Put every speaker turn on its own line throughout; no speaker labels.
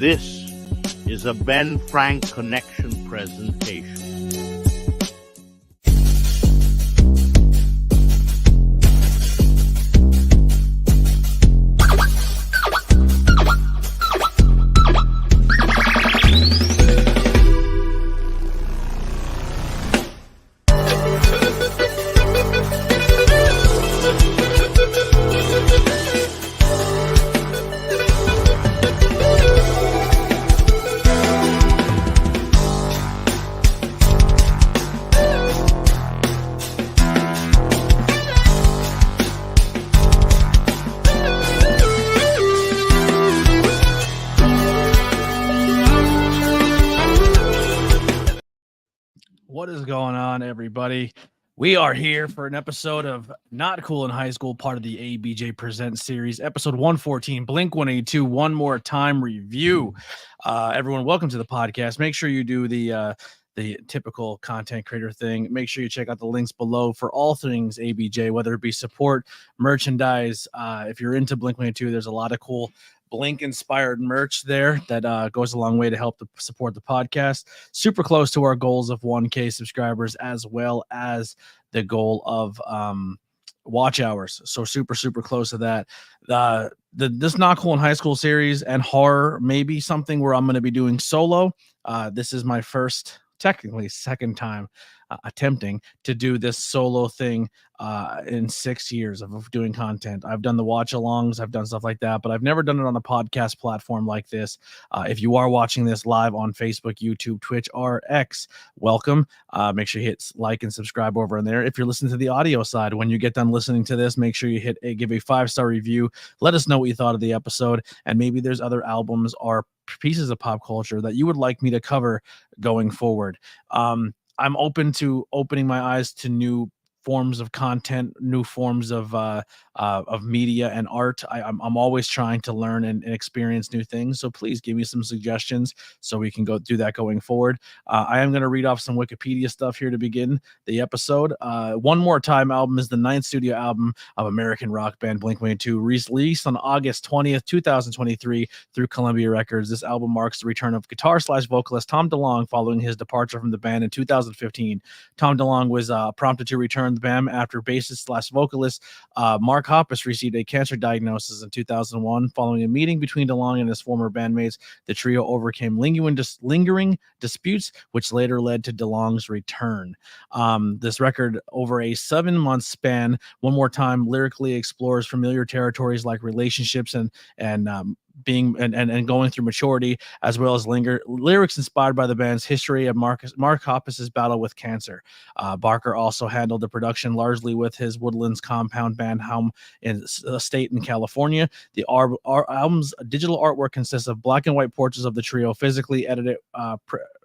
This is a Ben Frank Connection presentation.
What is going on, everybody? We are here for an episode of Not Cool in High School, part of the ABJ Presents series, episode 114, blink-182, One More Time review. Everyone, welcome to the podcast. Make sure you do the typical content creator thing. Make sure you check out the links below for all things ABJ, whether it be support, merchandise. If you're into Blink-182, there's a lot of cool Blink-inspired merch there that goes a long way to help support the podcast. Super close to our goals of 1K subscribers, as well as the goal of watch hours. So super close to that. This Not Cool in High School series and horror may be something where I'm going to be doing solo. This is my first, technically second time attempting to do this solo thing in 6 years of doing content. I've done the watch alongs, I've done stuff like that, but I've never done it on a podcast platform like this. If you are watching this live on Facebook, YouTube, Twitch, or X, welcome. Make sure you hit like and subscribe over in there. If you're listening to the audio side, when you get done listening to this, make sure you give a 5-star review. Let us know what you thought of the episode, and maybe there's other albums or pieces of pop culture that you would like me to cover going forward. I'm open to opening my eyes to new forms of content, new forms of media and art. I'm always trying to learn and experience new things. So please give me some suggestions so we can go do that going forward. I am going to read off some Wikipedia stuff here to begin the episode. One More Time album is the 9th studio album of American rock band Blink-182, released on August 20th, 2023 through Columbia Records. This album marks the return of guitar/vocalist Tom DeLonge following his departure from the band in 2015. Tom DeLonge was prompted to return the band after bassist/vocalist Mark Hoppus received a cancer diagnosis in 2001. Following a meeting between DeLonge and his former bandmates, the trio overcame lingering disputes, which later led to DeLonge's return. This record, over a 7-month span, One More Time lyrically explores familiar territories like relationships and being and going through maturity, as well as lyrics inspired by the band's history of Mark Hoppus's battle with cancer. Barker also handled the production largely with his Woodlands compound band home in a state in California. The album's digital artwork consists of black and white portraits of the trio, physically edited,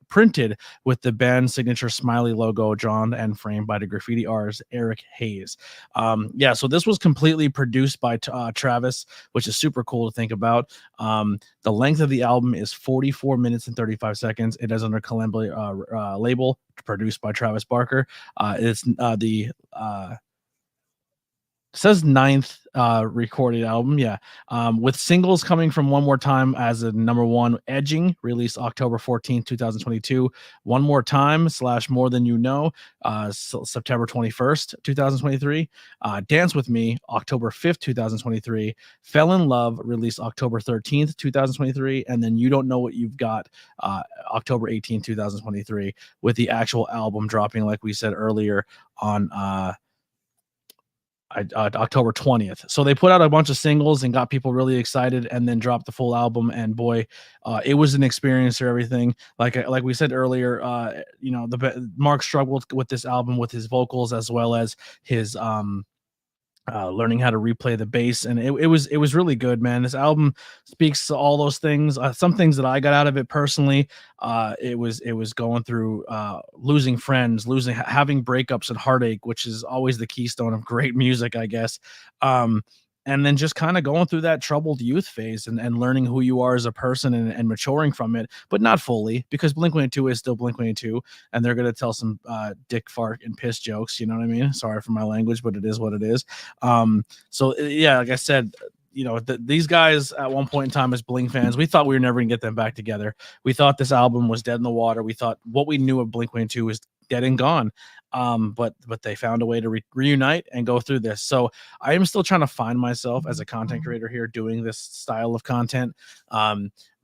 printed with the band's signature smiley logo drawn and framed by the graffiti artist Eric Hayes. So this was completely produced by Travis, which is super cool to think about. The length of the album is 44 minutes and 35 seconds. It is under Columbia label, produced by Travis Barker. It's says 9th recorded album, with singles coming from One More Time as a number 1, Edging, released October 14th, 2022, One More Time / More Than You Know, September 21st, 2023, Dance With Me, October 5th, 2023, Fell in Love, released October 13th, 2023, and then You Don't Know What You've Got, October 18th, 2023, with the actual album dropping, like we said earlier, on October 20th. So they put out a bunch of singles and got people really excited, and then dropped the full album. And boy, it was an experience for everything. Like we said earlier, Mark struggled with this album with his vocals, as well as his learning how to replay the bass, and it was really good, man. This album speaks to all those things. Some things that I got out of it personally, it was going through losing friends, having breakups and heartache, which is always the keystone of great music, I guess. And then just kind of going through that troubled youth phase and learning who you are as a person and maturing from it, but not fully, because Blink-182 is still Blink-182, and they're going to tell some dick, fart, and piss jokes, you know what I mean? Sorry for my language, but it is what it is. So yeah, like I said, these guys at one point in time as Blink fans, we thought we were never gonna get them back together. We thought this album was dead in the water. We thought what we knew of Blink-182 was dead and gone. But they found a way to reunite and go through this. So I am still trying to find myself as a content creator here doing this style of content.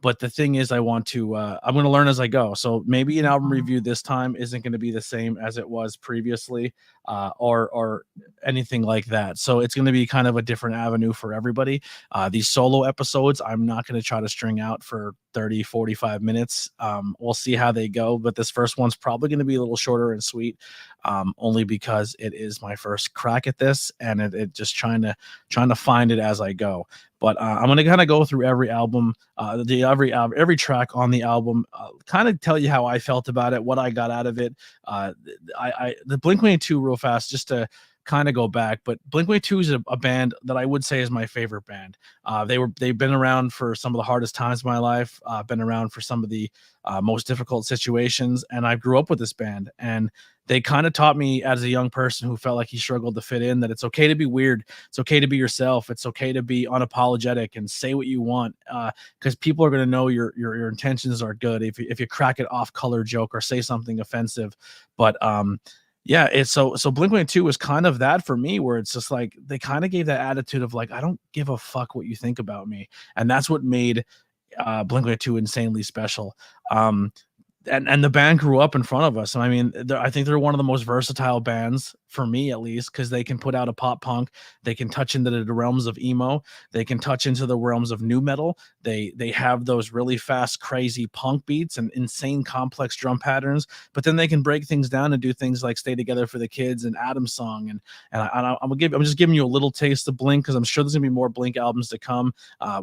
But the thing is, I'm going to learn as I go. So maybe an album review this time isn't going to be the same as it was previously, or anything like that. So it's going to be kind of a different avenue for everybody. These solo episodes, I'm not going to try to string out for 30, 45 minutes. We'll see how they go. But this first one's probably going to be a little shorter and sweet, only because it is my first crack at this, and it just trying to find it as I go. But I'm going to kind of go through every album, every track on the album, kind of tell you how I felt about it, what I got out of it. The Blink-182 real fast, just to kind of go back, but Blink-182 is a band that I would say is my favorite band. They've been around for some of the hardest times of my life, been around for some of the most difficult situations, and I grew up with this band, and they kind of taught me as a young person who felt like he struggled to fit in that it's okay to be weird. It's okay to be yourself. It's okay to be unapologetic and say what you want, because people are going to know your intentions are good if you crack it off color joke or say something offensive. But yeah, it's so Blink-182 was kind of that for me, where it's just like they kind of gave that attitude of like, I don't give a fuck what you think about me, and that's what made Blink-182 insanely special. And the band grew up in front of us. And I mean, I think they're one of the most versatile bands, for me at least, because they can put out a pop punk, they can touch into the realms of emo, they can touch into the realms of new metal. They have those really fast, crazy punk beats and insane complex drum patterns, but then they can break things down and do things like Stay Together for the Kids and Adam's Song. And I'm just giving you a little taste of Blink, because I'm sure there's gonna be more Blink albums to come,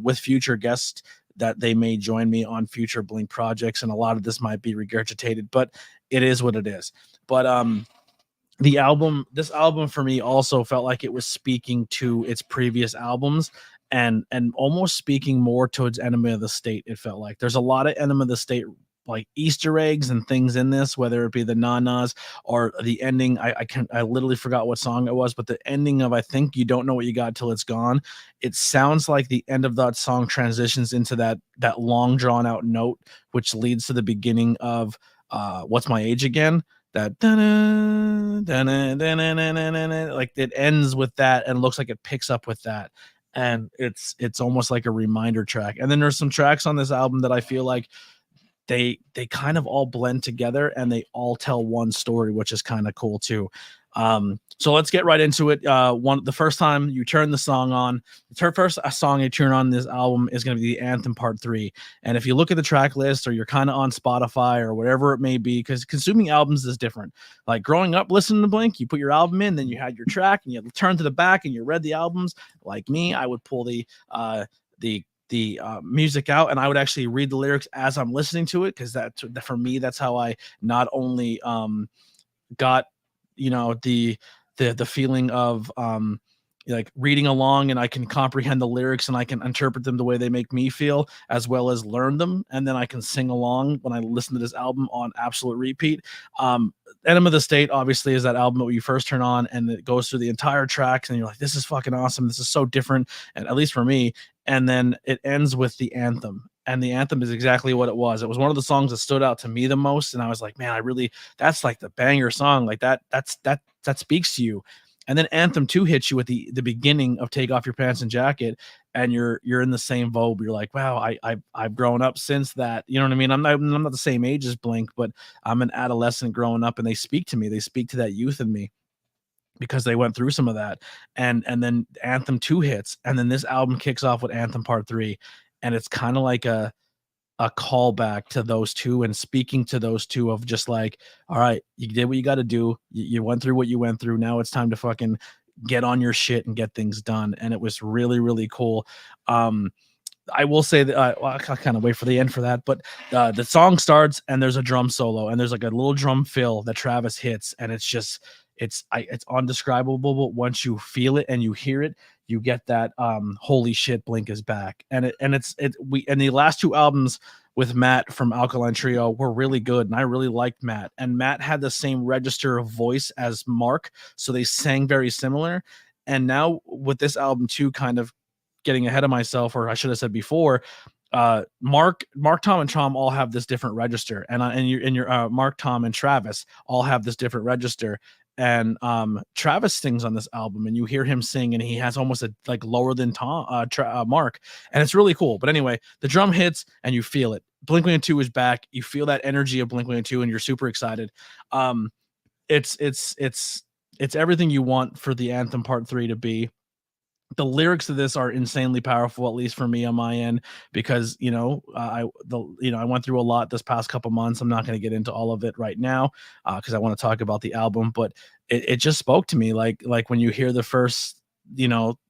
with future guests that they may join me on future Blink projects, and a lot of this might be regurgitated, but it is what it is. But this album for me also felt like it was speaking to its previous albums, and almost speaking more towards Enemy of the State. It felt like there's a lot of Enemy of the State like Easter eggs and things in this, whether it be the na-nas or the ending. I literally forgot what song it was, but the ending of I Think You Don't Know What You Got Till It's Gone. It sounds like the end of that song transitions into that long drawn out note, which leads to the beginning of What's My Age Again. That like it ends with that and looks like it picks up with that. And it's almost like a reminder track. And then there's some tracks on this album that I feel like they kind of all blend together and they all tell one story, which is kind of cool too. So let's get right into it. The first time you turn the song on, the first song you turn on this album is going to be the Anthem Part 3. And if you look at the track list, or you're kind of on Spotify or whatever it may be, because consuming albums is different. Like growing up listening to Blink, you put your album in, then you had your track, and you turn to the back and you read the albums. Like me, I would pull the music out, and I would actually read the lyrics as I'm listening to it, because that for me, that's how I not only got the feeling of like reading along, and I can comprehend the lyrics and I can interpret them the way they make me feel, as well as learn them, and then I can sing along when I listen to this album on absolute repeat. Enema of the State obviously is that album that you first turn on and it goes through the entire tracks and you're like, this is fucking awesome, this is so different, and at least for me. And then it ends with the anthem, and the anthem is exactly what it was. It was one of the songs that stood out to me the most, and I was like, man, that's like the banger song, like that speaks to you. And then Anthem 2 hits you at the beginning of Take Off Your Pants and Jacket, and you're in the same vibe. You're like, wow, I've grown up since that. You know what I mean? I'm not the same age as Blink, but I'm an adolescent growing up, and they speak to me. They speak to that youth in me, because they went through some of that. And then Anthem 2 hits, and then this album kicks off with Anthem Part 3, and it's kind of like a callback to those two, and speaking to those two of just like, all right, you did what you got to do. You went through what you went through. Now it's time to fucking get on your shit and get things done. And it was really, really cool. I will say that I kind of wait for the end for that, but the song starts and there's a drum solo, and there's like a little drum fill that Travis hits, and it's just it's undescribable. But once you feel it and you hear it, you get that holy shit, Blink is back. And the last two albums with Matt from Alkaline Trio were really good, and I really liked Matt. And Matt had the same register of voice as Mark, so they sang very similar. And now with this album too, kind of getting ahead of myself, or I should have said before, Mark, Tom, and Tom all have this different register, and your Mark, Tom, and Travis all have this different register. And Travis sings on this album, and you hear him sing, and he has almost a like lower than Mark, and it's really cool. But anyway, the drum hits, and you feel it. Blink-182 is back. You feel that energy of Blink-182, and you're super excited. It's everything you want for the anthem part 3 to be. The lyrics of this are insanely powerful, at least for me on my end, because I went through a lot this past couple months. I'm not going to get into all of it right now because I want to talk about the album, but it just spoke to me like when you hear the first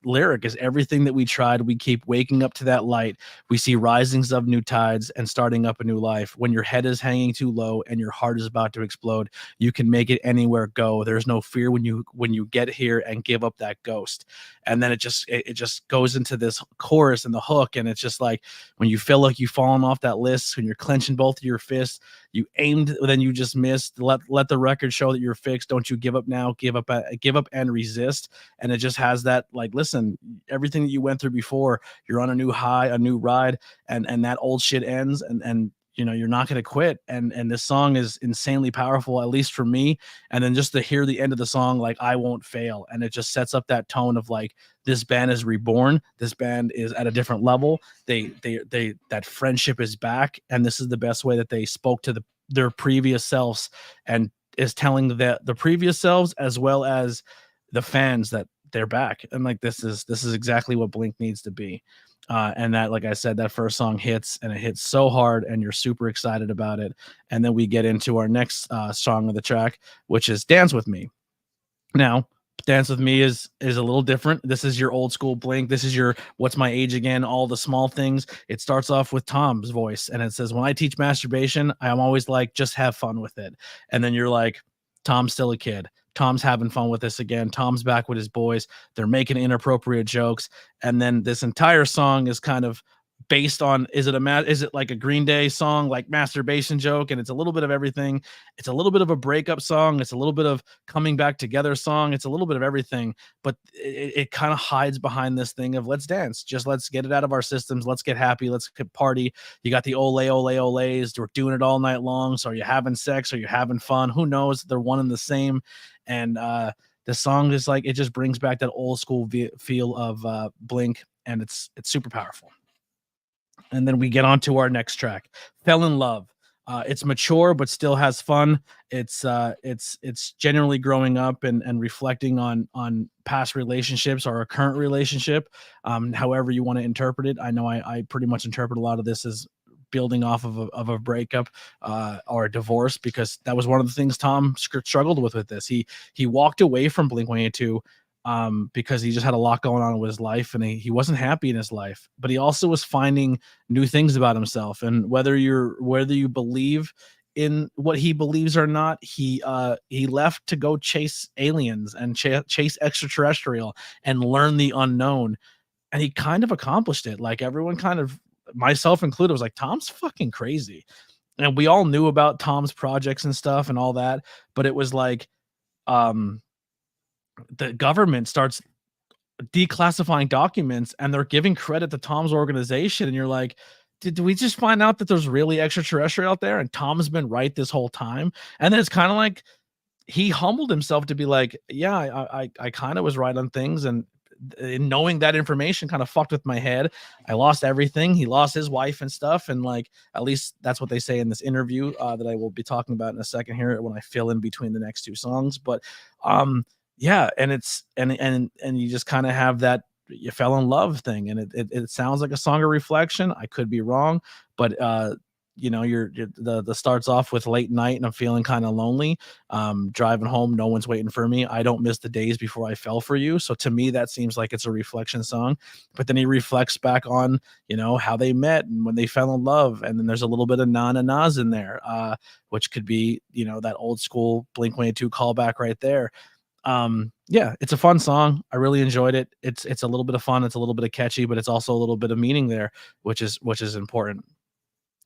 lyric is everything that we tried. We keep waking up to that light. We see risings of new tides and starting up a new life. When your head is hanging too low and your heart is about to explode, you can make it anywhere go. There's no fear when you get here and give up that ghost. And then it just goes into this chorus and the hook, and it's just like when you feel like you've fallen off that list, when you're clenching both of your fists, you aimed, then you just missed. Let the record show that you're fixed. Don't you give up now. Give up and resist. And it just has that like, listen, everything that you went through before, you're on a new high, a new ride, and that old shit ends, and you're not going to quit. And this song is insanely powerful, at least for me. And then just to hear the end of the song, like I won't fail, and it just sets up that tone of like, this band is reborn. This band is at a different level. They that friendship is back, and this is the best way that they spoke to their previous selves, and is telling the previous selves as well as the fans that they're back. And like this is exactly what Blink needs to be. And that, like I said, that first song hits, and it hits so hard, and you're super excited about it. And then we get into our next song of the track, which is Dance With Me. Now, Dance With Me is a little different. This is your old school Blink. This is your What's My Age Again, all the small things. It starts off with Tom's voice, and it says, when I teach masturbation, I'm always like, just have fun with it. And then you're like, Tom's still a kid. Tom's having fun with this again. Tom's back with his boys. They're making inappropriate jokes. And then this entire song is kind of based on, is it like a Green Day song, like masturbation joke? And it's a little bit of everything. It's a little bit of a breakup song. It's a little bit of coming back together song. It's a little bit of everything, but it kind of hides behind this thing of let's dance. Just let's get it out of our systems. Let's get happy. Let's party. You got the ole, ole, oles. We're doing it all night long. So are you having sex? Are you having fun? Who knows? They're one and the same. And the song is like, it just brings back that old school feel of Blink, and it's super powerful. And then we get on to our next track, Fell in Love. It's mature, but still has fun. It's generally growing up and reflecting on past relationships or a current relationship, however you want to interpret it. I know I pretty much interpret a lot of this as building off of a breakup or a divorce, because that was one of the things Tom struggled with this. He walked away from Blink-182 because he just had a lot going on with his life, and he wasn't happy in his life, but he also was finding new things about himself. And whether you believe in what he believes or not, he left to go chase aliens and chase extraterrestrial and learn the unknown. And he kind of accomplished it. Like everyone kind of, myself included, was like, Tom's fucking crazy. And we all knew about Tom's projects and stuff and all that, but it was like, the government starts declassifying documents, and they're giving credit to Tom's organization. And you're like, did we just find out that there's really extraterrestrial out there? And Tom's been right this whole time. And then it's kind of like, he humbled himself to be like, yeah, I kind of was right on things. And knowing that information kind of fucked with my head. I lost everything. He lost his wife and stuff. And like, at least that's what they say in this interview that I will be talking about in a second here when I fill in between the next two songs. But yeah, and it's and you just kind of have that you fell in love thing, and it sounds like a song of reflection. I could be wrong, but the starts off with late night and I'm feeling kind of lonely, driving home, no one's waiting for me, I don't miss the days before I fell for you. So to me that seems like it's a reflection song. But then he reflects back on how they met and when they fell in love, and then there's a little bit of na na nas in there, which could be that old school Blink-182 callback right there. Yeah, it's a fun song. I really enjoyed it. It's a little bit of fun, it's a little bit of catchy, but it's also a little bit of meaning there, which is important.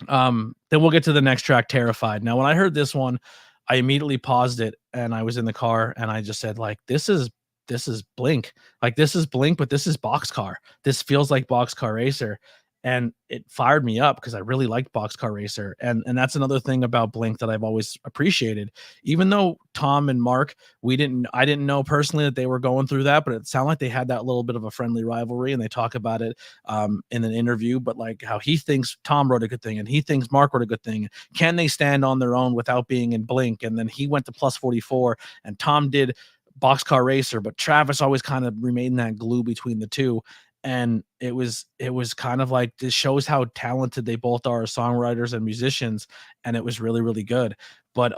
Then we'll get to the next track, Terrified. Now, when I heard this one, I immediately paused it, and I was in the car, and I just said, like, this is this is Blink. Like, this is Blink, but this is Boxcar. This feels like Boxcar Racer. And it fired me up because I really liked Boxcar Racer. And that's another thing about Blink that I've always appreciated. Even though Tom and Mark, I didn't know personally that they were going through that, but it sounded like they had that little bit of a friendly rivalry, and they talk about it in an interview. But like how he thinks Tom wrote a good thing and he thinks Mark wrote a good thing. Can they stand on their own without being in Blink? And then he went to Plus 44 and Tom did Boxcar Racer, but Travis always kind of remained that glue between the two. And it was kind of like, this shows how talented they both are as songwriters and musicians, and it was really, really good. But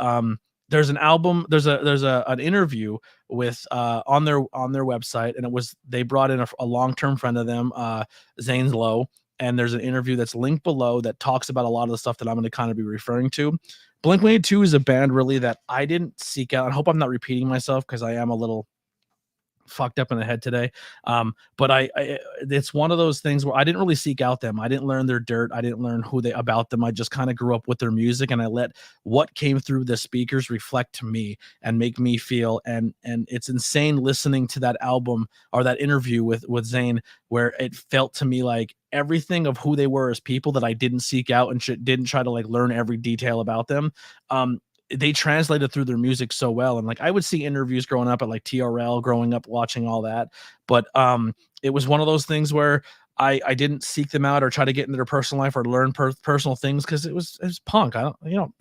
there's an album, there's an interview with on their website, and they brought in a long-term friend of them, Zane Lowe, and there's an interview that's linked below that talks about a lot of the stuff that I'm going to kind of be referring to. Blink-182 is a band really that I didn't seek out. I hope I'm not repeating myself because I am a little fucked up in the head today. But I it's one of those things where I didn't really seek out them. I didn't learn their dirt. I didn't learn about them. I just kind of grew up with their music, and I let what came through the speakers reflect to me and make me feel. And it's insane listening to that album or that interview with Zane, where it felt to me like everything of who they were as people that I didn't seek out and didn't try to like learn every detail about them. They translated through their music so well. And like, I would see interviews growing up at like TRL, growing up watching all that. But it was one of those things where I didn't seek them out or try to get into their personal life or learn personal things, because it was punk.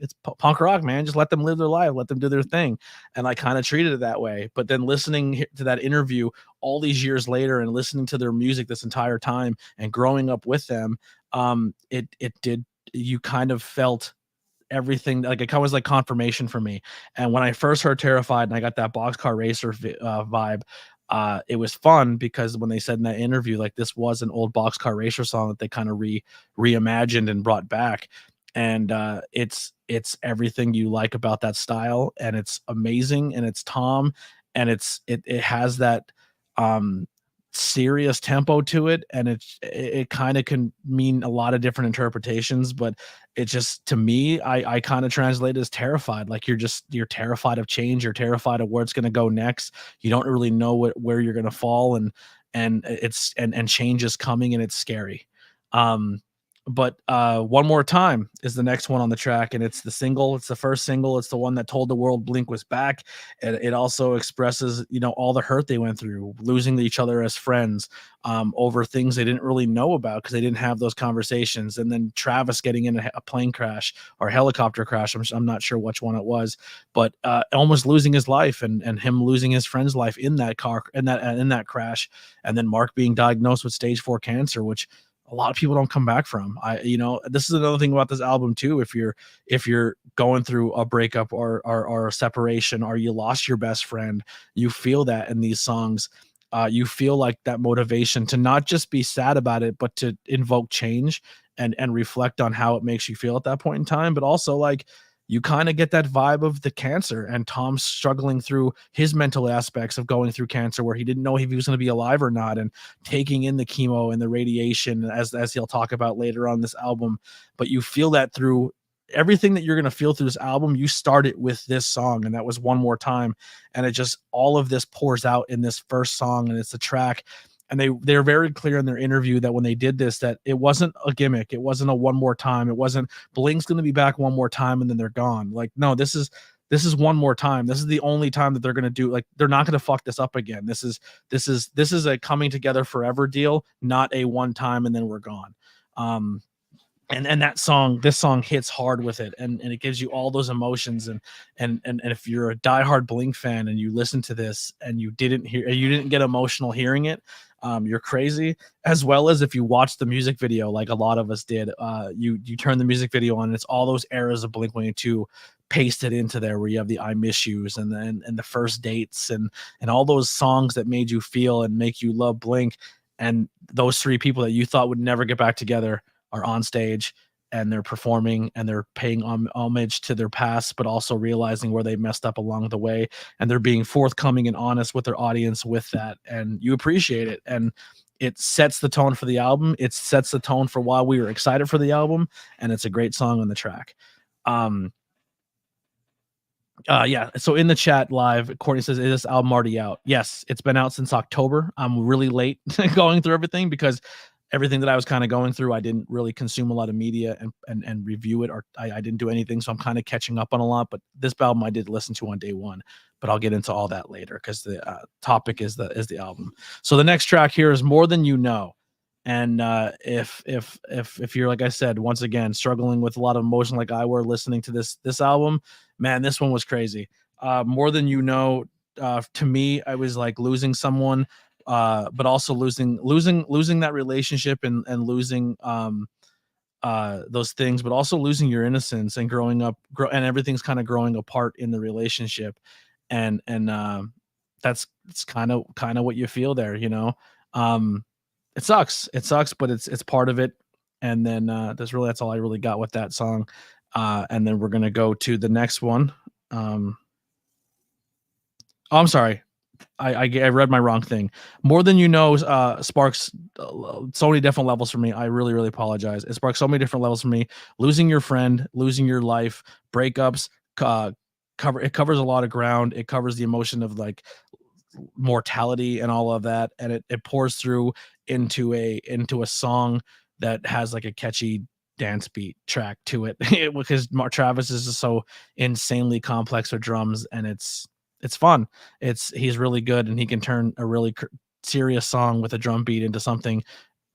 It's punk rock, man. Just let them live their life, let them do their thing. And I kind of treated it that way. But then listening to that interview all these years later and listening to their music this entire time and growing up with them, you kind of felt everything. Like, it was like confirmation for me. And when I first heard Terrified and I got that Boxcar Racer vibe, it was fun because when they said in that interview, like, this was an old Boxcar Racer song that they kind of reimagined and brought back. And it's everything you like about that style, and it's amazing, and it's Tom, and it has that serious tempo to it, and it kind of can mean a lot of different interpretations, but it just, to me, I kind of translate it as terrified. Like, you're terrified of change, you're terrified of where it's going to go next. You don't really know where you're going to fall, and change is coming, and it's scary. But One More Time is the next one on the track, and it's the single. It's the first single. It's the one that told the world Blink was back. And it also expresses, all the hurt they went through, losing to each other as friends, over things they didn't really know about because they didn't have those conversations. And then Travis getting in a plane crash or helicopter crash. I'm not sure which one it was, but almost losing his life, and him losing his friend's life in that car, in that crash. And then Mark being diagnosed with stage 4 cancer, which a lot of people don't come back from. This is another thing about this album too. If you're going through a breakup or a separation, or you lost your best friend, you feel that in these songs. You feel like that motivation to not just be sad about it, but to invoke change and reflect on how it makes you feel at that point in time. But also, like, you kind of get that vibe of the cancer and Tom struggling through his mental aspects of going through cancer, where he didn't know if he was going to be alive or not, and taking in the chemo and the radiation, as he'll talk about later on this album. But you feel that through everything that you're going to feel through this album. You start it with this song, and that was One More Time. And it just, all of this pours out in this first song, and it's a track. And they're very clear in their interview that when they did this, that it wasn't a gimmick. It wasn't a one more time. It wasn't Blink's going to be back one more time and then they're gone. Like, no, this is one more time. This is the only time that they're going to do, like, they're not going to fuck this up again. This is a coming together forever deal, not a one time and then we're gone. And this song hits hard with it, and it gives you all those emotions. And if you're a diehard Blink fan and you listen to this and you didn't get emotional hearing it, you're crazy. As well as if you watch the music video, like a lot of us did, you turn the music video on, and it's all those eras of Blink-182 pasted into there, where you have the I Miss Yous and the First Dates and all those songs that made you feel and make you love Blink. And those three people that you thought would never get back together are on stage, and they're performing, and they're paying homage to their past, but also realizing where they messed up along the way. And they're being forthcoming and honest with their audience with that. And you appreciate it. And it sets the tone for the album. It sets the tone for why we were excited for the album. And it's a great song on the track. Yeah. So in the chat live, Courtney says, "Is this album already out?" Yes, it's been out since October. I'm really late going through everything because everything that I was kind of going through, I didn't really consume a lot of media and review it, or I didn't do anything. So I'm kind of catching up on a lot. But this album I did listen to on day one. But I'll get into all that later because the topic is the album. So the next track here is "More Than You Know." And if you're, like I said, once again struggling with a lot of emotion like I were listening to this album, man, this one was crazy. More Than You Know, to me, I was like losing someone, but also losing that relationship and losing those things, but also losing your innocence and growing up, and everything's kind of growing apart in the relationship, and that's it's kind of what you feel there, you know. It sucks, but it's part of it. And then that's all I really got with that song. And then we're gonna go to the next one. Oh, I'm sorry. I read my wrong thing. More Than You Know sparks so many different levels for me. I really, really apologize. It sparks so many different levels for me. Losing your friend, losing your life, breakups, it covers a lot of ground. It covers the emotion of like mortality and all of that, and it pours through into a song that has like a catchy dance beat track to it because Travis is just so insanely complex with drums, and it's fun. He's really good, and he can turn a really serious song with a drum beat into something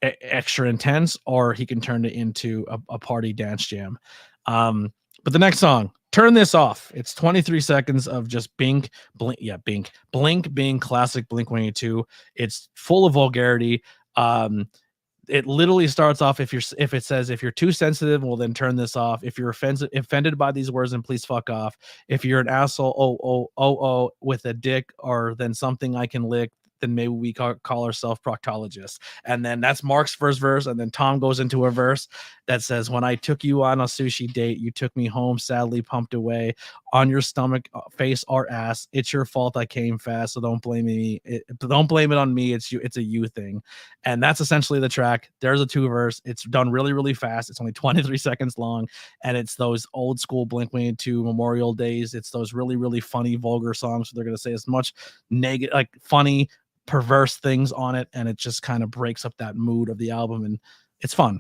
extra intense, or he can turn it into a party dance jam. But the next song, Turn This Off. It's 23 seconds of just Blink being classic Blink-182. It's full of vulgarity. It literally starts off, if it says, if you're too sensitive, well then turn this off. If you're offended by these words, then please fuck off. If you're an asshole, with a dick, or then something I can lick, then maybe we call ourselves proctologists. And then that's Mark's first verse, and then Tom goes into a verse that says, when I took you on a sushi date, you took me home, sadly pumped away on your stomach, face, or ass. It's your fault I came fast, so don't blame me. Don't blame it on me. It's you. It's a you thing. And that's essentially the track. There's a 2-verse. It's done really, really fast. It's only 23 seconds long, and it's those old school Blink-182 Memorial Days. It's those really, really funny, vulgar songs. So they're going to say as much negative, like funny, perverse things on it, and it just kind of breaks up that mood of the album, and it's fun.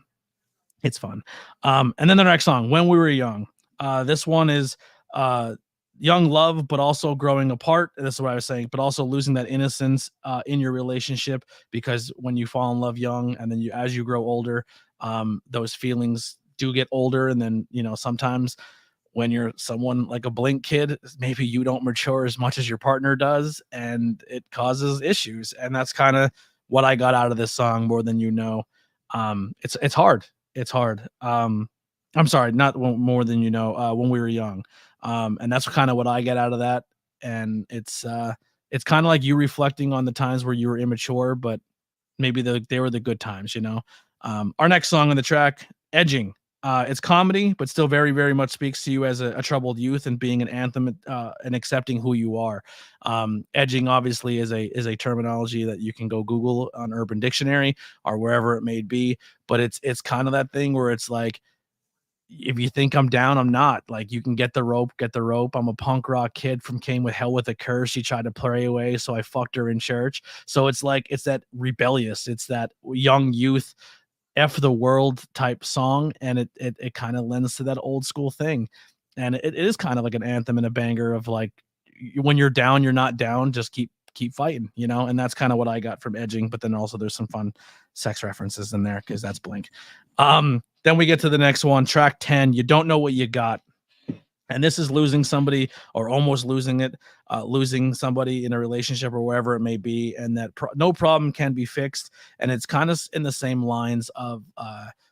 It's fun. And then the next song, When We Were Young. This one is young love, but also growing apart. This is what I was saying, but also losing that innocence in your relationship, because when you fall in love young, and then as you grow older, those feelings do get older. And then, you know, sometimes when you're someone like a Blink kid, maybe you don't mature as much as your partner does, and it causes issues. And that's kind of what I got out of this song, More Than You Know. It's hard. It's hard. I'm sorry, not More Than You Know, When We Were Young. And that's kind of what I get out of that. And it's kind of like you reflecting on the times where you were immature, but maybe they were the good times, you know. Our next song on the track, Edging. It's comedy, but still very, very much speaks to you as a troubled youth, and being an anthem, and accepting who you are. Edging obviously is a terminology that you can go Google on Urban Dictionary or wherever it may be, but it's kind of that thing where it's like, if you think I'm down, I'm not. Like, you can get the rope, I'm a punk rock kid from came with hell with a curse. She tried to pray away, so I fucked her in church. So it's like, it's that rebellious, it's that young youth, F the world type song, and it kind of lends to that old school thing. And it is kind of like an anthem and a banger of like, when you're down, you're not down, just keep fighting, you know. And that's kind of what I got from Edging. But then also there's some fun sex references in there, because that's Blink. Then we get to the next one, track 10, You Don't Know What You Got. And this is losing somebody, or almost losing it, losing somebody in a relationship or wherever it may be, and that no problem can be fixed. And it's kind of in the same lines of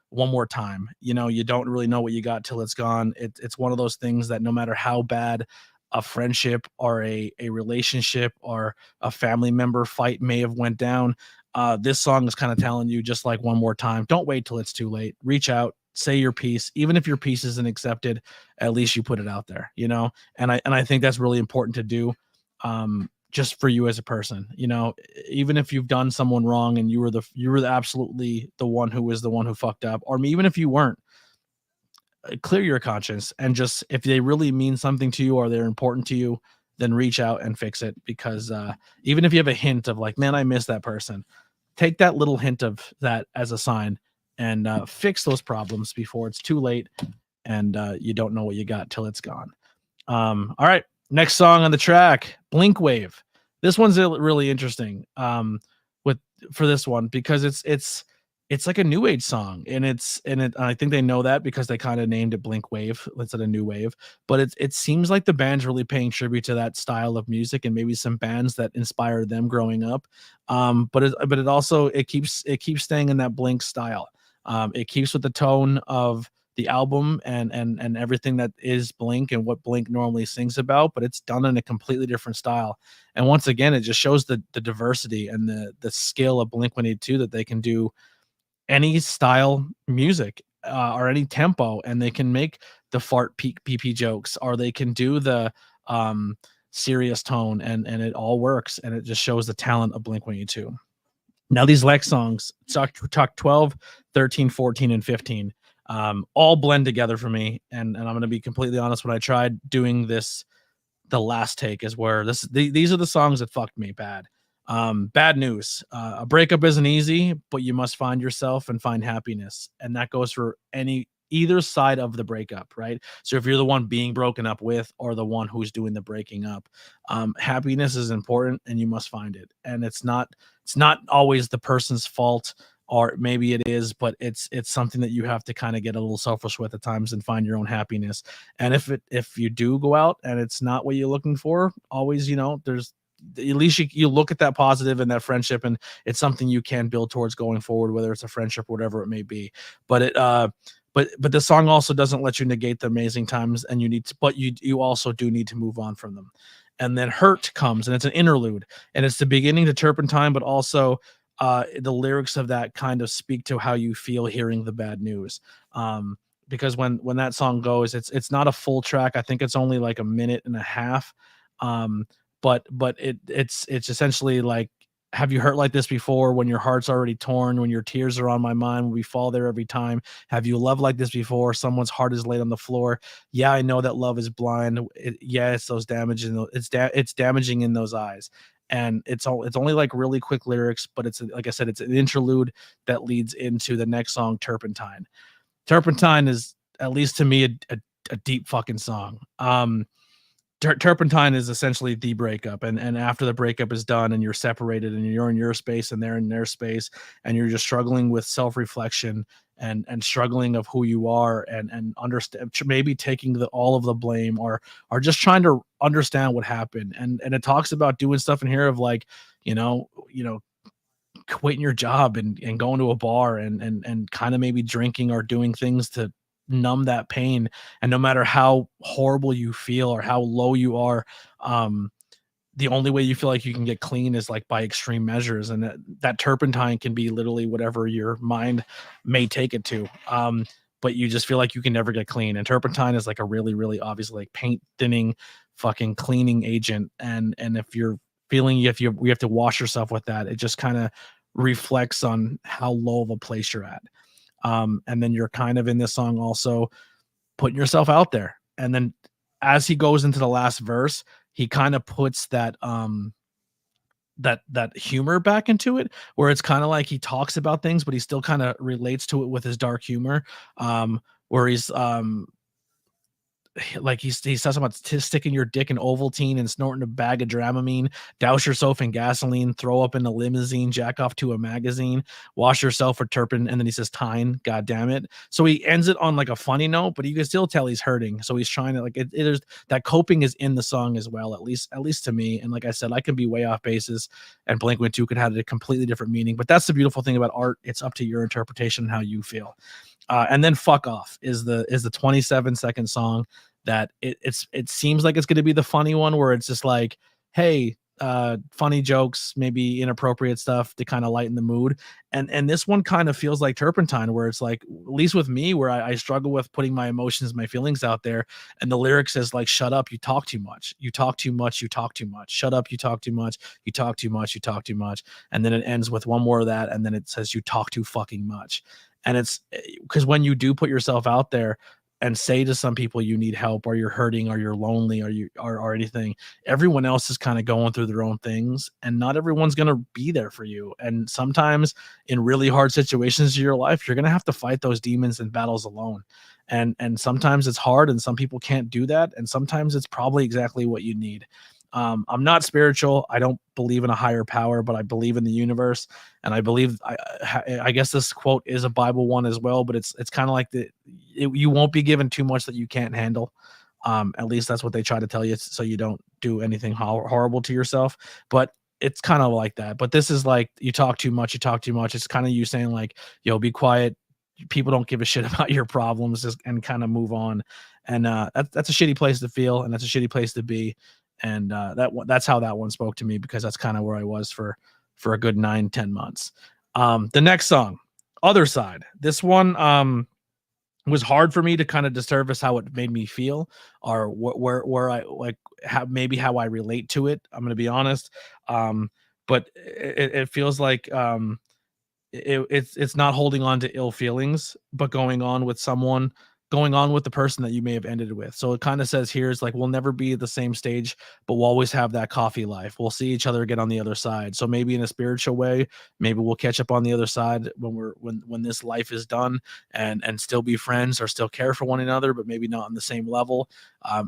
One More Time. You know, you don't really know what you got till it's gone. It's one of those things that no matter how bad a friendship or a relationship or a family member fight may have went down, this song is kind of telling you, just like One More Time, don't wait till it's too late. Reach out, say your piece. Even if your piece isn't accepted, at least you put it out there, you know. And I think that's really important to do, just for you as a person, you know. Even if you've done someone wrong and you were absolutely the one who was the one who fucked up, or even if you weren't, clear your conscience and just, if they really mean something to you or they're important to you, then reach out and fix it. Because even if you have a hint of like, man, I miss that person, take that little hint of that as a sign and fix those problems before it's too late and you don't know what you got till it's gone. All right, next song on the track, Blink Wave. This one's really interesting for this one because it's like a new age song, and I think they know that because they kind of named it Blink Wave instead of New Wave. But it seems like the band's really paying tribute to that style of music and maybe some bands that inspired them growing up. But it also keeps staying in that Blink style. It keeps with the tone of the album and everything that is Blink and what Blink normally sings about, but it's done in a completely different style. And once again, it just shows the diversity and the skill of Blink-182 that they can do any style music or any tempo, and they can make the fart PP jokes, or they can do the serious tone, and it all works, and it just shows the talent of Blink-182. Now these Lex songs, talk 12, 13, 14, and 15, all blend together for me. And I'm going to be completely honest, when I tried doing this, the last take is where these are the songs that fucked me bad. Bad news. A breakup isn't easy, but you must find yourself and find happiness. And that goes for either side of the breakup, right? So if you're the one being broken up with or the one who's doing the breaking up, happiness is important and you must find it. And it's not always the person's fault, or maybe it is, but it's something that you have to kind of get a little selfish with at times and find your own happiness. And if you do go out and it's not what you're looking for, always, there's at least you look at that positive and that friendship, and it's something you can build towards going forward, whether it's a friendship or whatever it may be. But but the song also doesn't let you negate the amazing times, and you also do need to move on from them. And then Hurt comes, and it's an interlude, and it's the beginning to Turpentine, but also the lyrics of that kind of speak to how you feel hearing the bad news. Because when that song goes, it's not a full track. I think it's only like a minute and a half. But it's essentially like, have you hurt like this before, when your heart's already torn, when your tears are on my mind, when we fall there every time? Have you loved like this before? Someone's heart is laid on the floor. Yeah, I know that love is blind. It's those damaging. It's damaging in those eyes. And it's only like really quick lyrics, but it's, like I said, it's an interlude that leads into the next song, Turpentine. Turpentine is, at least to me, a deep fucking song. Turpentine is essentially the breakup, and after the breakup is done and you're separated and you're in your space and they're in their space, and you're just struggling with self-reflection and struggling of who you are, and understand, maybe taking all of the blame, or just trying to understand what happened. And it talks about doing stuff in here of like, quitting your job and going to a bar and kind of maybe drinking or doing things to numb that pain. And no matter how horrible you feel or how low you are, the only way you feel like you can get clean is like by extreme measures. And that turpentine can be literally whatever your mind may take it to. But you just feel like you can never get clean. And turpentine is like a really, really obvious, like paint thinning, fucking cleaning agent. And if you're feeling you have to wash yourself with that, it just kind of reflects on how low of a place you're at. And then you're kind of in this song also putting yourself out there. And then as he goes into the last verse, he kind of puts that that humor back into it, where it's kind of like he talks about things, but he still kind of relates to it with his dark humor, where he's like he says about sticking your dick in Ovaltine and snorting a bag of Dramamine, douse yourself in gasoline, throw up in a limousine, jack off to a magazine, wash yourself for turpin, and then he says tine, god damn it. So he ends it on like a funny note, but you can still tell he's hurting. So he's trying to, like, it is that coping is in the song as well, at least to me. And like I said, I can be way off basis, and Blink-182 could have a completely different meaning. But that's the beautiful thing about art. It's up to your interpretation and how you feel. And then Fuck Off is the 27-second song that it seems like it's going to be the funny one, where it's just like, hey, funny jokes, maybe inappropriate stuff to kind of lighten the mood. And this one kind of feels like Turpentine, where it's like, at least with me, where I struggle with putting my emotions, my feelings out there. And the lyrics is like, shut up, you talk too much. You talk too much, you talk too much. Shut up, you talk too much. You talk too much, you talk too much. And then it ends with one more of that. And then it says, you talk too fucking much. And it's because when you do put yourself out there, and say to some people you need help, or you're hurting, or you're lonely, or anything. Everyone else is kind of going through their own things, and not everyone's going to be there for you. And sometimes in really hard situations in your life, you're going to have to fight those demons and battles alone. And sometimes it's hard, and some people can't do that, and sometimes it's probably exactly what you need. I'm not spiritual. I don't believe in a higher power, but I believe in the universe, and I believe. I guess this quote is a Bible one as well, but it's kind of like you won't be given too much that you can't handle. At least that's what they try to tell you, so you don't do anything horrible to yourself. But it's kind of like that. But this is like, you talk too much. You talk too much. It's kind of you saying like, yo, be quiet. People don't give a shit about your problems, and kind of move on. And that's a shitty place to feel, and that's a shitty place to be. And that's how that one spoke to me, because that's kind of where I was for a good 9-10 months. The next song, Other Side. This one was hard for me to kind of disservice how it made me feel, or where I like how I relate to it. I'm going to be honest. But it feels like it's not holding on to ill feelings, but going on with the person that you may have ended it with. So it kind of says here is like, we'll never be at the same stage, but we'll always have that coffee life. We'll see each other again on the other side. So maybe in a spiritual way, maybe we'll catch up on the other side when this life is done, and still be friends, or still care for one another, but maybe not on the same level.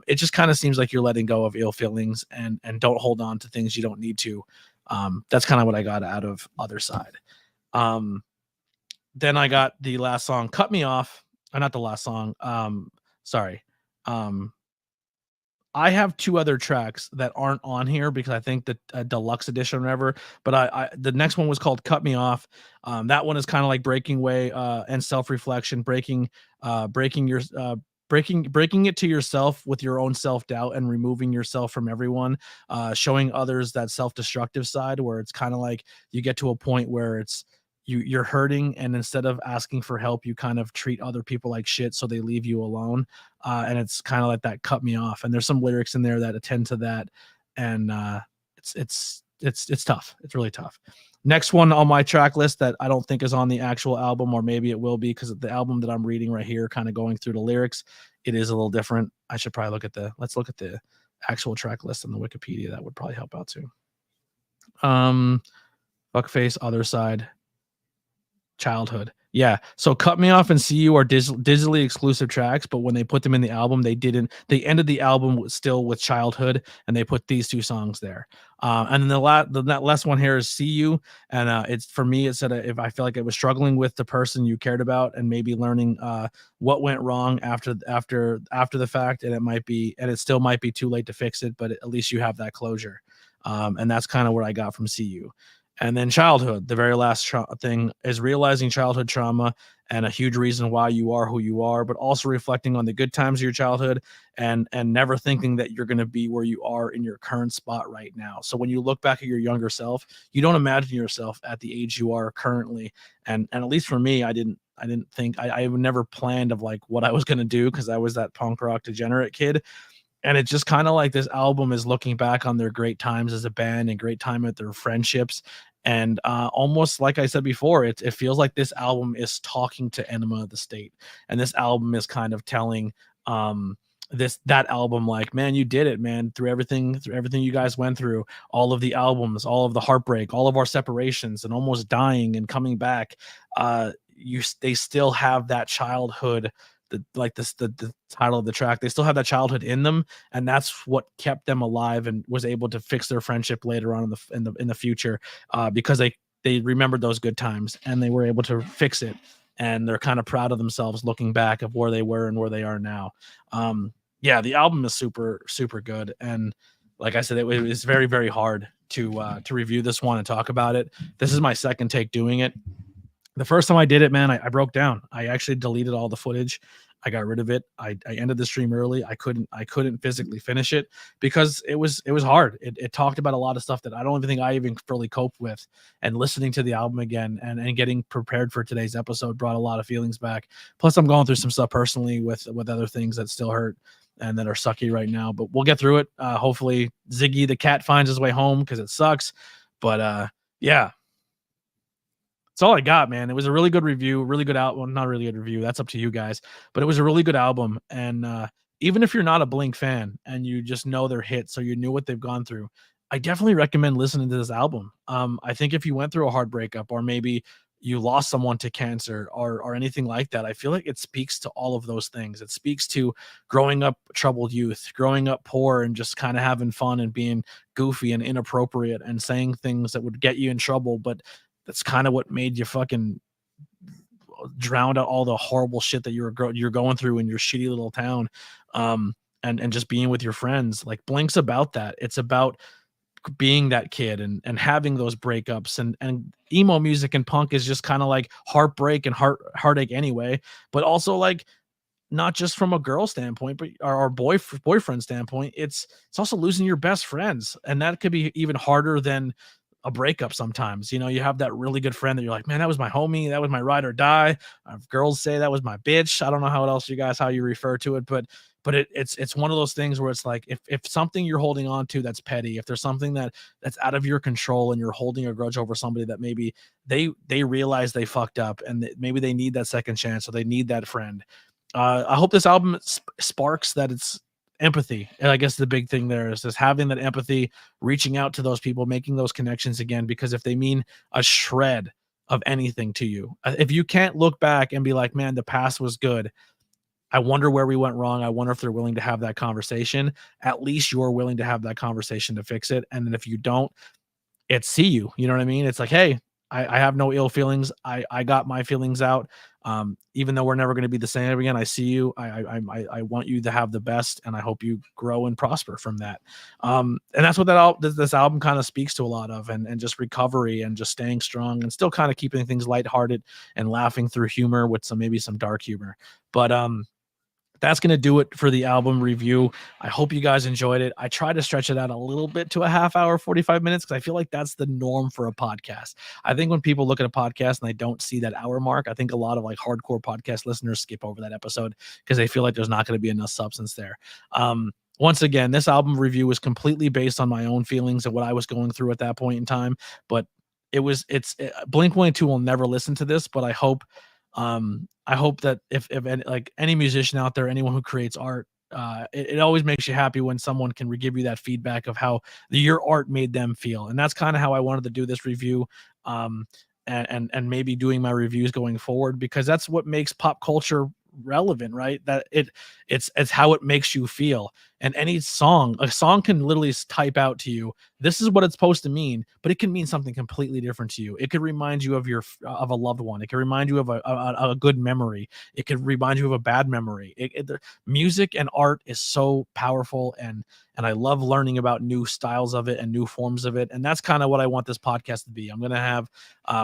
It just kind of seems like you're letting go of ill feelings, and don't hold on to things you don't need to. That's kind of what I got out of Other Side. Then I got the last song, Cut Me Off. Not the last song. Sorry. I have two other tracks that aren't on here because I think that deluxe edition or whatever, but the next one was called Cut Me Off. That one is kind of like breaking away and self-reflection, breaking it to yourself with your own self-doubt, and removing yourself from everyone, showing others that self-destructive side, where it's kind of like you get to a point where it's you're hurting, and instead of asking for help, you kind of treat other people like shit, so they leave you alone. And it's kind of like that Cut Me Off. And there's some lyrics in there that attend to that, and it's tough. It's really tough. Next one on my track list that I don't think is on the actual album, or maybe it will be, because the album that I'm reading right here, kind of going through the lyrics, it is a little different. I should probably let's look at the actual track list on the Wikipedia. That would probably help out too. Fuckface, Other Side, Childhood. Yeah. So Cut Me Off and See You are digitally exclusive tracks, but when they put them in the album, they ended the album still with Childhood, and they put these two songs there. And then that last one here is See You. And it's, for me, it said, if I feel like I was struggling with the person you cared about, and maybe learning what went wrong after the fact, and it still might be too late to fix it, but at least you have that closure. And that's kind of what I got from See You. And then Childhood, the very last thing, is realizing childhood trauma and a huge reason why you are who you are, but also reflecting on the good times of your childhood, and never thinking that you're going to be where you are in your current spot right now. So when you look back at your younger self, you don't imagine yourself at the age you are currently. And at least for me, I didn't think, I never planned of like what I was going to do, because I was that punk rock degenerate kid. And it's just kind of like this album is looking back on their great times as a band, and great time at their friendships. And almost like I said before, it feels like this album is talking to Enema of the State. And this album is kind of telling that album, like, man, you did it, man, through everything you guys went through, all of the albums, all of the heartbreak, all of our separations, and almost dying and coming back. They still have that childhood. The title of the track, they still have that childhood in them, and that's what kept them alive and was able to fix their friendship later on in the future, because they remembered those good times, and they were able to fix it, and they're kind of proud of themselves looking back of where they were and where they are now. Yeah, the album is super, super good, and like I said, it was very, very hard to review this one and talk about it. This is my second take doing it. The first time I did it, man, I broke down. I actually deleted all the footage. I got rid of it. I ended the stream early. I couldn't physically finish it because it was hard. It talked about a lot of stuff that I don't even think I even fully coped with. And listening to the album again and getting prepared for today's episode brought a lot of feelings back. Plus, I'm going through some stuff personally with other things that still hurt and that are sucky right now. But we'll get through it. Hopefully, Ziggy the cat finds his way home, because it sucks. But yeah. That's all I got, man. It was a really good review, really good album. Well, not a really good review. That's up to you guys. But it was a really good album. And even if you're not a Blink fan and you just know their hits, so you knew what they've gone through, I definitely recommend listening to this album. I think if you went through a hard breakup, or maybe you lost someone to cancer, or anything like that, I feel like it speaks to all of those things. It speaks to growing up troubled youth, growing up poor, and just kind of having fun and being goofy and inappropriate and saying things that would get you in trouble, but that's kind of what made you fucking drown out all the horrible shit that you're going through in your shitty little town. And just being with your friends. Like, Blink's about that. It's about being that kid and having those breakups, and emo music and punk is just kind of like heartbreak and heartache anyway, but also like not just from a girl standpoint, but our boyfriend standpoint. It's also losing your best friends, and that could be even harder than a breakup sometimes. You know, you have that really good friend that you're like, man, that was my homie, that was my ride or die. Girls say that was my bitch. I don't know how you refer to it, but it's one of those things where it's like, if something you're holding on to that's petty, if there's something that's out of your control and you're holding a grudge over somebody that maybe they realize they fucked up, and maybe they need that second chance, or they need that friend. I hope this album sparks that. It's empathy. And I guess the big thing there is just having that empathy, reaching out to those people, making those connections again, because if they mean a shred of anything to you, if you can't look back and be like, man, the past was good, I wonder where we went wrong. I wonder if they're willing to have that conversation. At least you're willing to have that conversation to fix it. And then if you don't, it's see you. You know what I mean? It's like, hey, I have no ill feelings. I got my feelings out. Even though we're never going to be the same again, I see you. I want you to have the best, and I hope you grow and prosper from that. And that's what this album kind of speaks to a lot of, and just recovery and just staying strong and still kind of keeping things lighthearted and laughing through humor with maybe some dark humor. But that's going to do it for the album review. I hope you guys enjoyed it. I try to stretch it out a little bit to a half hour, 45 minutes, because I feel like that's the norm for a podcast. I think when people look at a podcast and they don't see that hour mark, I think a lot of like hardcore podcast listeners skip over that episode because they feel like there's not going to be enough substance there. Once again, this album review was completely based on my own feelings and what I was going through at that point in time. But Blink-182 will never listen to this, but I hope that if any musician out there, anyone who creates art, it always makes you happy when someone can give you that feedback of how your art made them feel. And that's kind of how I wanted to do this review. And maybe doing my reviews going forward, because that's what makes pop culture relevant, right? That it's how it makes you feel. And a song can literally type out to you, this is what it's supposed to mean, but it can mean something completely different to you. It could remind you of a loved one. It could remind you of a good memory. It could remind you of a bad memory. Music and art is so powerful, and I love learning about new styles of it and new forms of it. And that's kind of what I want this podcast to be. I'm going to have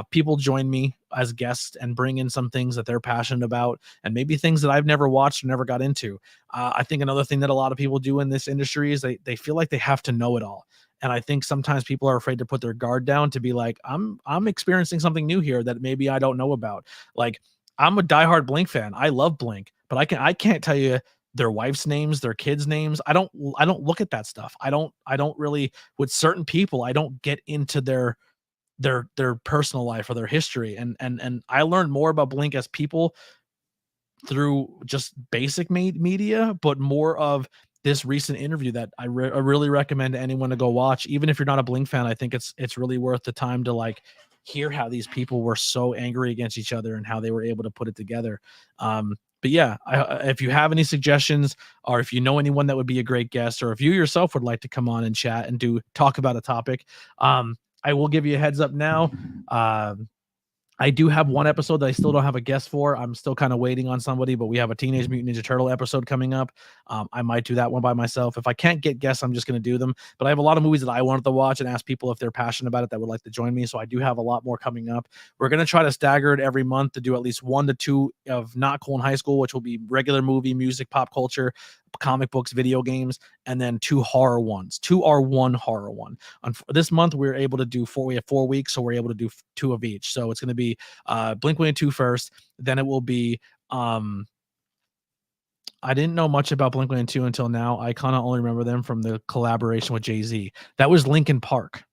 people join me as guests and bring in some things that they're passionate about, and maybe things that I've never watched or never got into. I think another thing that a lot of people do in this industry is they feel like they have to know it all. And I think sometimes people are afraid to put their guard down, to be like, I'm experiencing something new here that maybe I don't know about. Like, I'm a diehard Blink fan. I love Blink, but I can't tell you their wife's names, their kids' names. I don't look at that stuff. I don't really, with certain people, I don't get into their personal life or their history. And I learned more about Blink as people through just basic media, but more of this recent interview that I really recommend to anyone to go watch. Even if you're not a Blink fan, I think it's really worth the time to like hear how these people were so angry against each other and how they were able to put it together. But yeah, if you have any suggestions, or if you know anyone that would be a great guest, or if you yourself would like to come on and chat and talk about a topic, I will give you a heads up now. I do have one episode that I still don't have a guest for. I'm still kind of waiting on somebody, but we have a Teenage Mutant Ninja Turtle episode coming up. I might do that one by myself. If I can't get guests, I'm just going to do them. But I have a lot of movies that I wanted to watch and ask people if they're passionate about it that would like to join me. So I do have a lot more coming up. We're going to try to stagger it every month to do at least 1 to 2 of Not Cool in High School, which will be regular movie, music, pop culture, comic books, video games, and then 2 horror ones. 2 are 1 horror one. This month we have 4 weeks, so we're able to do 2 of each. So it's going to be Blink-182 first, then it will be I didn't know much about Blink-182 until now. I kind of only remember them from the collaboration with Jay-Z. That was Linkin Park.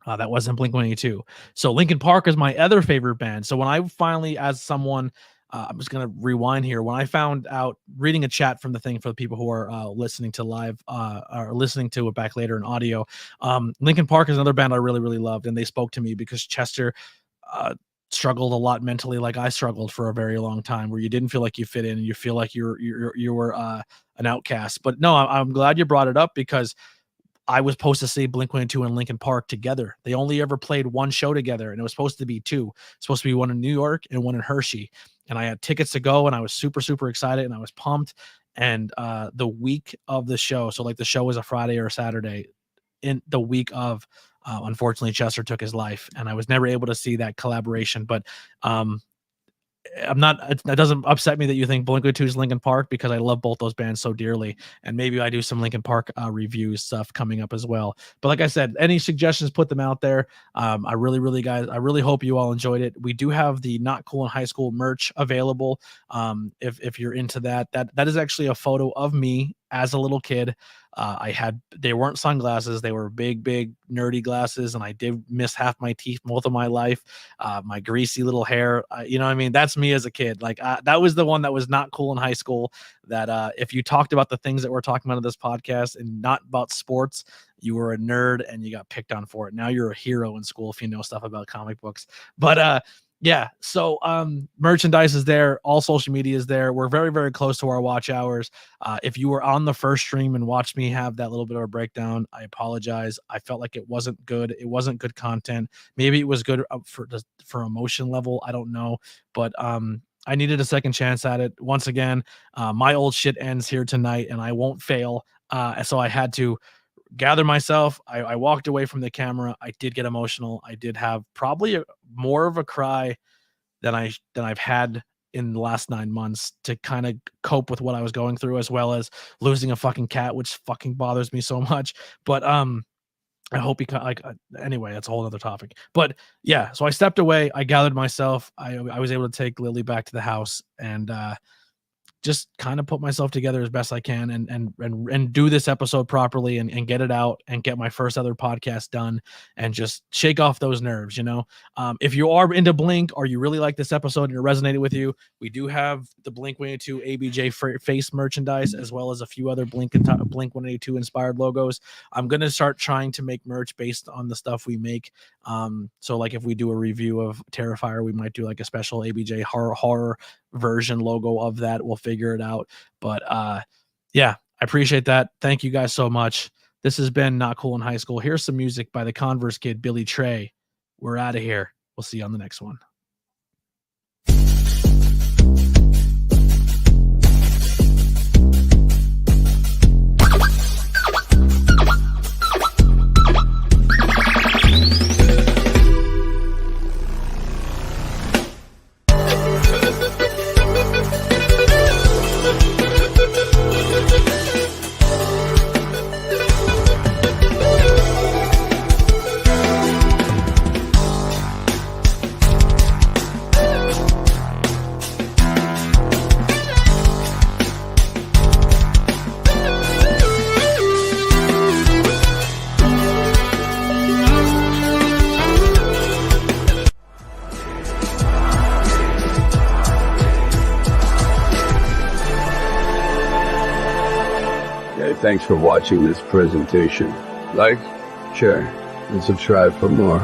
That wasn't Blink-182. So Linkin Park is my other favorite band. So when I finally, as someone, I'm just going to rewind here. When I found out, reading a chat from the thing for the people who are listening to live or listening to it back later in audio, Linkin Park is another band I really, really loved. And they spoke to me because Chester struggled a lot mentally, like I struggled for a very long time, where you didn't feel like you fit in and you feel like you were an outcast. But no, I'm glad you brought it up, because I was supposed to see Blink-182 and Linkin Park together. They only ever played one show together, and it was supposed to be two. It's supposed to be one in New York and one in Hershey. And I had tickets to go, and I was super, super excited, and I was pumped. And the week of the show, so like the show was a Friday or a Saturday, in the week of, unfortunately, Chester took his life, and I was never able to see that collaboration. But I'm not, that doesn't upset me that you think Blink-182 is Linkin Park, because I love both those bands so dearly. And maybe I do some Linkin Park reviews stuff coming up as well. But like I said, any suggestions, put them out there. I really hope you all enjoyed it. We do have the Not Cool in High School merch available. If you're into that, that is actually a photo of me as a little kid. They weren't sunglasses. They were big, nerdy glasses. And I did miss half my teeth most of my life. My greasy little hair, you know what I mean? That's me as a kid. Like that was the one that was not cool in high school, that if you talked about the things that we're talking about in this podcast and not about sports, you were a nerd and you got picked on for it. Now you're a hero in school if you know stuff about comic books. But yeah, so merchandise is there. All social media is there. We're very, very close to our watch hours. If you were on the first stream and watched me have that little bit of a breakdown, I apologize. I felt like it wasn't good. It wasn't good content. Maybe it was good for emotion level. I don't know. But I needed a second chance at it. Once again, my old shit ends here tonight, and I won't fail. So I had to gather myself. I walked away from the camera. I did get emotional. I did have probably more of a cry than I've had in the last 9 months to kind of cope with what I was going through, as well as losing a fucking cat, which fucking bothers me so much. But I hope you like, anyway, that's a whole other topic. But yeah, so I stepped away. I gathered myself. I was able to take Lily back to the house and just kind of put myself together as best I can and do this episode properly and get it out and get my first other podcast done and just shake off those nerves, you know. If you are into Blink or you really like this episode and it resonated with you, we do have the Blink-182 ABJ face merchandise, as well as a few other Blink-182 inspired logos. I'm going to start trying to make merch based on the stuff we make. So like if we do a review of Terrifier, we might do like a special ABJ horror version logo of that. We'll figure it out. But yeah, I appreciate that. Thank you guys so much. This has been Not Cool in High School. Here's some music by the Converse kid, Billy Trey. We're out of here. We'll see you on the next one.
Thanks for watching this presentation. Like, share, and subscribe for more.